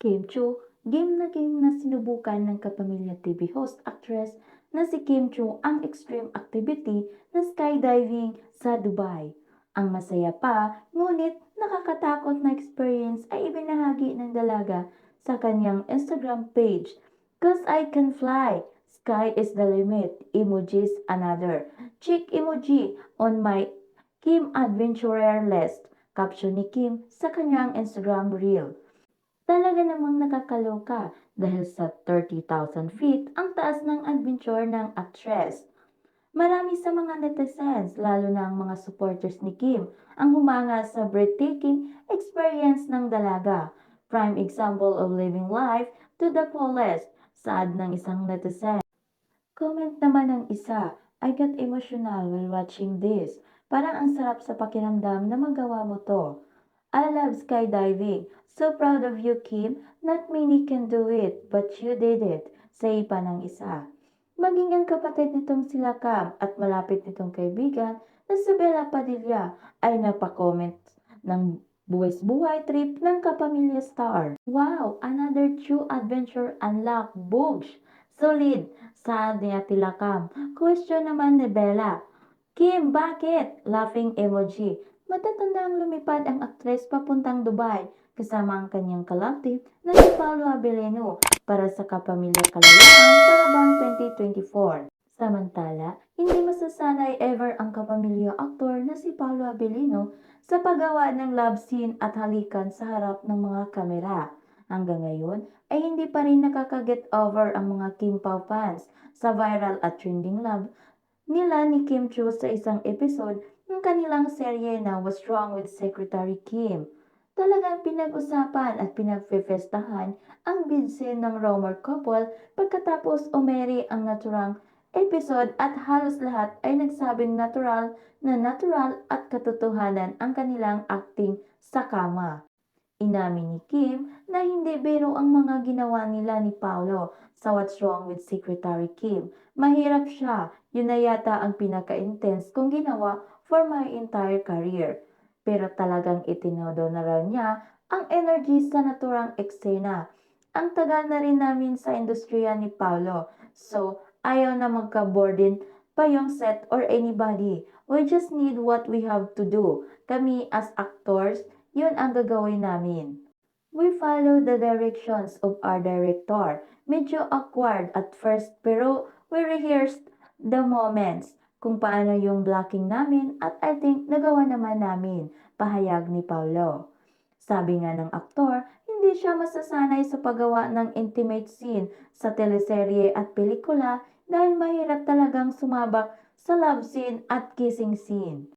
Kim Chu, game na sinubukan ng kapamilya TV host actress na si Kim Chu ang extreme activity na skydiving sa Dubai. Ang masaya pa, ngunit nakakatakot na experience ay ibinahagi ng dalaga sa kanyang Instagram page. "'Cause I can fly, sky is the limit," emojis another. Chick emoji on my Kim Adventurer list, caption ni Kim sa kanyang Instagram reel. Talaga namang nakakaloka dahil sa 30,000 feet ang taas ng adventure ng actress. Marami sa mga netizens, lalo na ang mga supporters ni Kim, ang humanga sa breathtaking experience ng dalaga. Prime example of living life to the fullest, saad ng isang netizen. Comment naman ng isa, "I got emotional while watching this. Parang ang sarap sa pakiramdam na magawa mo to. I love skydiving. So proud of you, Kim. Not many can do it, but you did it," say pa ng isa. Maging ang kapatid nitong sila Cam at malapit nitong kaibigan na si Bella Padilla ay napakomment ng buwis-buhay trip ng kapamilya star. "Wow! Another true adventure unlocked! Boogs! Solid!" Saad ni Atila Cam. Question naman ni Bella, "Kim, bakit?" Laughing emoji. Matatandang lumipad ang aktres papuntang Dubai kasama ang kanyang kalaptip na si Paolo Abilino para sa Kapamilya Kalayaan Parabang 2024. Samantala, hindi masasanay ever ang kapamilya aktor na si Paolo Abilino sa paggawa ng love scene at halikan sa harap ng mga kamera. Hanggang ngayon ay hindi pa rin nakaka-get over ang mga Kim Pao fans sa viral at trending love nila ni Kim Chu sa isang episode ng kanilang serye na What's Wrong with Secretary Kim. Talagang pinag-usapan at pinagfefestahan ang bidsin ng Romer couple pagkatapos umere ang naturang episode at halos lahat ay nagsabing natural at katotohanan ang kanilang acting sa kama. Inamin ni Kim na hindi biro ang mga ginawa nila ni Paolo sa What's Wrong with Secretary Kim. Mahirap siya, yun na yata ang pinaka-intense kong ginawa for my entire career. Pero talagang itinodo na raw niya ang energy sa naturang eksena. Ang tagal na rin namin sa industriya ni Paolo, so ayaw na magka-burden pa yung set or anybody. We just need what we have to do. Kami as actors, yun ang gagawin namin. We follow the directions of our director. Medyo awkward at first pero we rehearsed the moments kung paano yung blocking namin at I think nagawa naman namin, pahayag ni Paulo. Sabi nga ng aktor, hindi siya masasanay sa paggawa ng intimate scene sa teleserye at pelikula dahil mahirap talagang sumabak sa love scene at kissing scene.